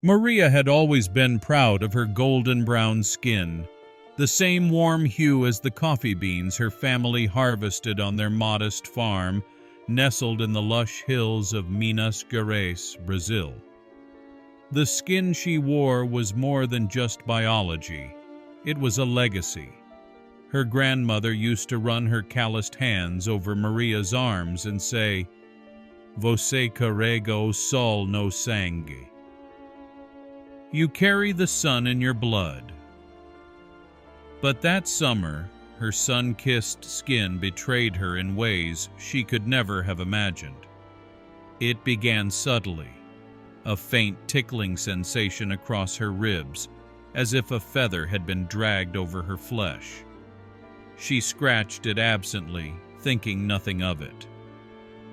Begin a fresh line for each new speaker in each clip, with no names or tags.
Maria had always been proud of her golden brown skin, the same warm hue as the coffee beans her family harvested on their modest farm, nestled in the lush hills of Minas Geres, Brazil. The skin she wore was more than just biology. It was a legacy. Her grandmother used to run her calloused hands over Maria's arms and say, "Você carrega o sol no sangue." You carry the sun in your blood. But that summer, her sun-kissed skin betrayed her in ways she could never have imagined. It began subtly, a faint tickling sensation across her ribs, as if a feather had been dragged over her flesh. She scratched it absently, thinking nothing of it.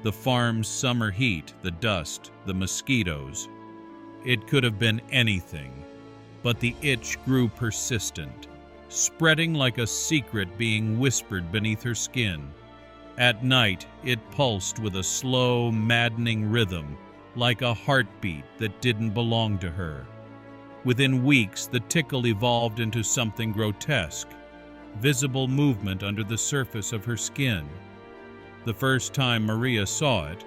The farm's summer heat, the dust, the mosquitoes. It could have been anything, but the itch grew persistent, spreading like a secret being whispered beneath her skin. At night, it pulsed with a slow, maddening rhythm, like a heartbeat that didn't belong to her. Within weeks, the tickle evolved into something grotesque, visible movement under the surface of her skin. The first time Maria saw it,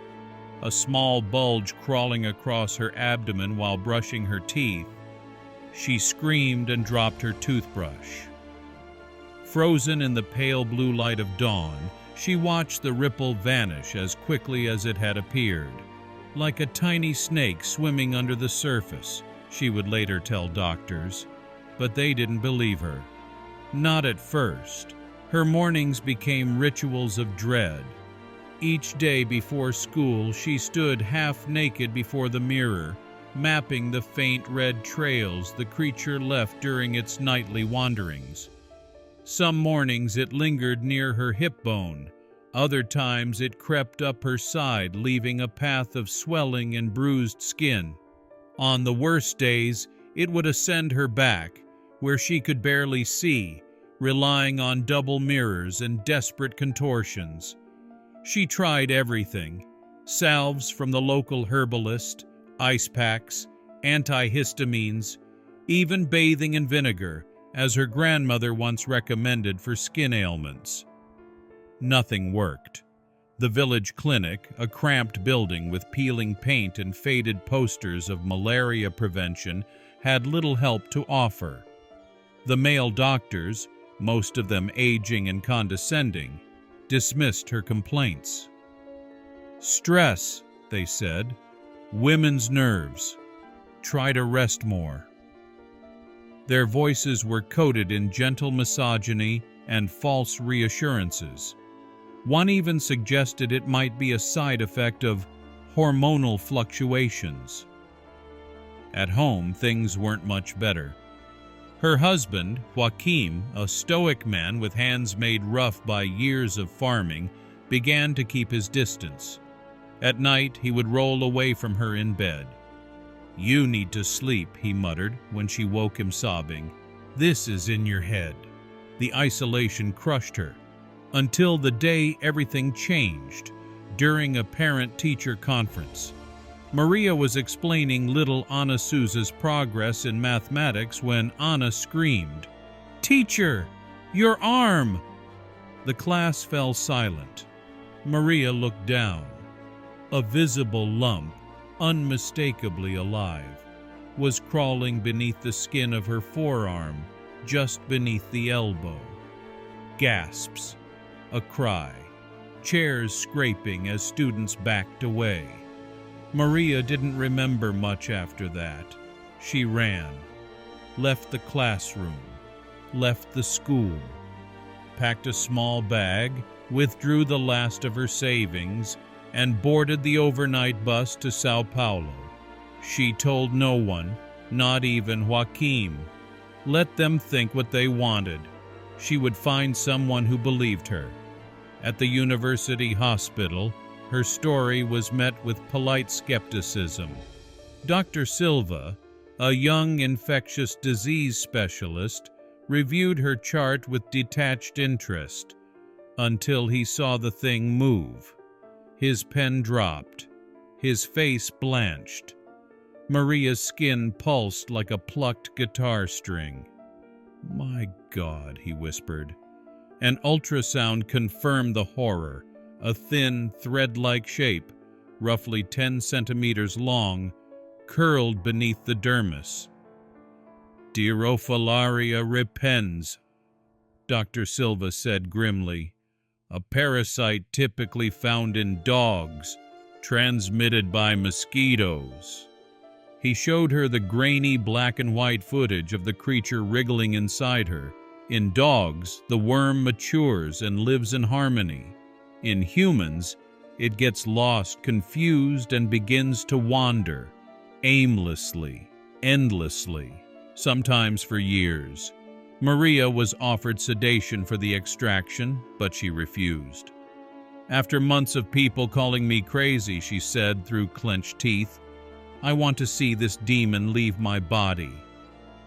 a small bulge crawling across her abdomen while brushing her teeth, she screamed and dropped her toothbrush. Frozen in the pale blue light of dawn, she watched the ripple vanish as quickly as it had appeared. Like a tiny snake swimming under the surface, she would later tell doctors, but they didn't believe her. Not at first. Her mornings became rituals of dread. Each day before school, she stood half naked before the mirror, mapping the faint red trails the creature left during its nightly wanderings. Some mornings it lingered near her hip bone. Other times it crept up her side, leaving a path of swelling and bruised skin. On the worst days, it would ascend her back, where she could barely see, relying on double mirrors and desperate contortions. She tried everything: salves from the local herbalist, ice packs, antihistamines, even bathing in vinegar, as her grandmother once recommended for skin ailments. Nothing worked. The village clinic, a cramped building with peeling paint and faded posters of malaria prevention, had little help to offer. The male doctors, most of them aging and condescending, dismissed her complaints. "Stress," they said. "Women's nerves. Try to rest more." Their voices were coated in gentle misogyny and false reassurances. One even suggested it might be a side effect of hormonal fluctuations. At home, things weren't much better. Her husband, Joaquim, a stoic man with hands made rough by years of farming, began to keep his distance. At night, he would roll away from her in bed. "You need to sleep," he muttered when she woke him sobbing. "This is in your head." The isolation crushed her, until the day everything changed, during a parent-teacher conference. Maria was explaining little Ana Souza's progress in mathematics when Ana screamed, "Teacher, your arm!" The class fell silent. Maria looked down. A visible lump, unmistakably alive, was crawling beneath the skin of her forearm, just beneath the elbow. Gasps. A cry. Chairs scraping as students backed away. Maria didn't remember much after that. She ran, left the classroom, left the school, packed a small bag, withdrew the last of her savings, and boarded the overnight bus to Sao Paulo. She told no one, not even Joaquim. Let them think what they wanted. She would find someone who believed her. At the university hospital, her story was met with polite skepticism. Dr. Silva, a young infectious disease specialist, reviewed her chart with detached interest, until he saw the thing move. His pen dropped. His face blanched. Maria's skin pulsed like a plucked guitar string. "My God," he whispered. An ultrasound confirmed the horror. A thin, thread-like shape, roughly 10 centimeters long, curled beneath the dermis. "Dirofilaria repens," Dr. Silva said grimly. "A parasite typically found in dogs, transmitted by mosquitoes." He showed her the grainy black and white footage of the creature wriggling inside her. In dogs, the worm matures and lives in harmony. In humans, it gets lost, confused, and begins to wander, aimlessly, endlessly, sometimes for years. Maria was offered sedation for the extraction, but she refused. "After months of people calling me crazy," she said through clenched teeth, "I want to see this demon leave my body."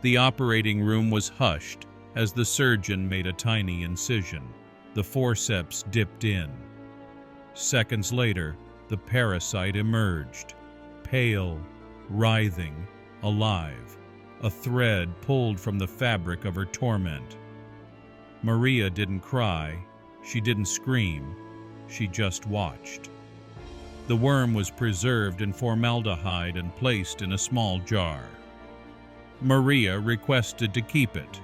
The operating room was hushed as the surgeon made a tiny incision. The forceps dipped in. Seconds later, the parasite emerged, pale, writhing, alive, a thread pulled from the fabric of her torment. Maria didn't cry, she didn't scream, she just watched. The worm was preserved in formaldehyde and placed in a small jar. Maria requested to keep it.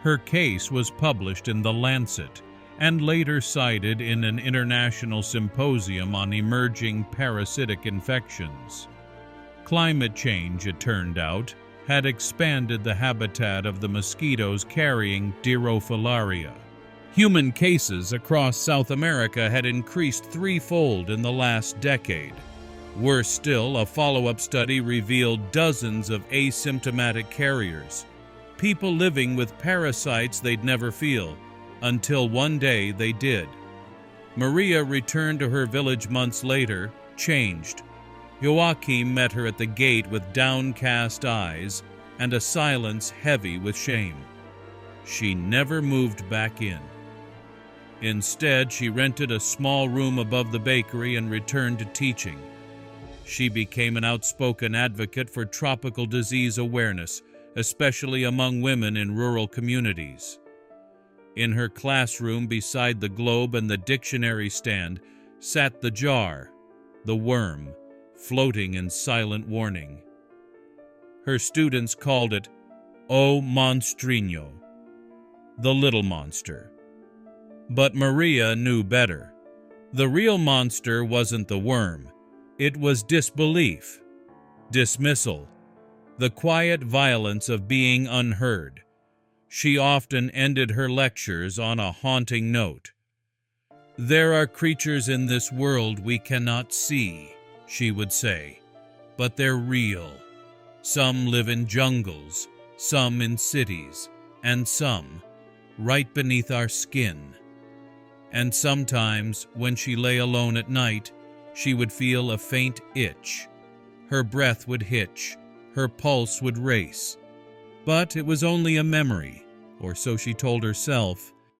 Her case was published in The Lancet and later cited in an international symposium on emerging parasitic infections. Climate change, it turned out, had expanded the habitat of the mosquitoes carrying Dirofilaria. Human cases across South America had increased threefold in the last decade. Worse still, a follow-up study revealed dozens of asymptomatic carriers, people living with parasites they'd never feel, until one day they did. Maria returned to her village months later, changed. Joachim met her at the gate with downcast eyes and a silence heavy with shame. She never moved back in. Instead, she rented a small room above the bakery and returned to teaching. She became an outspoken advocate for tropical disease awareness, especially among women in rural communities. In her classroom beside the globe and the dictionary stand sat the jar, the worm, floating in silent warning. Her students called it O Monstrino, the little monster. But Maria knew better. The real monster wasn't the worm. It was disbelief, dismissal, the quiet violence of being unheard. She often ended her lectures on a haunting note. "There are creatures in this world we cannot see," she would say, "but they're real. Some live in jungles, some in cities, and some right beneath our skin." And sometimes, when she lay alone at night, she would feel a faint itch. Her breath would hitch, her pulse would race. But it was only a memory, or so she told herself.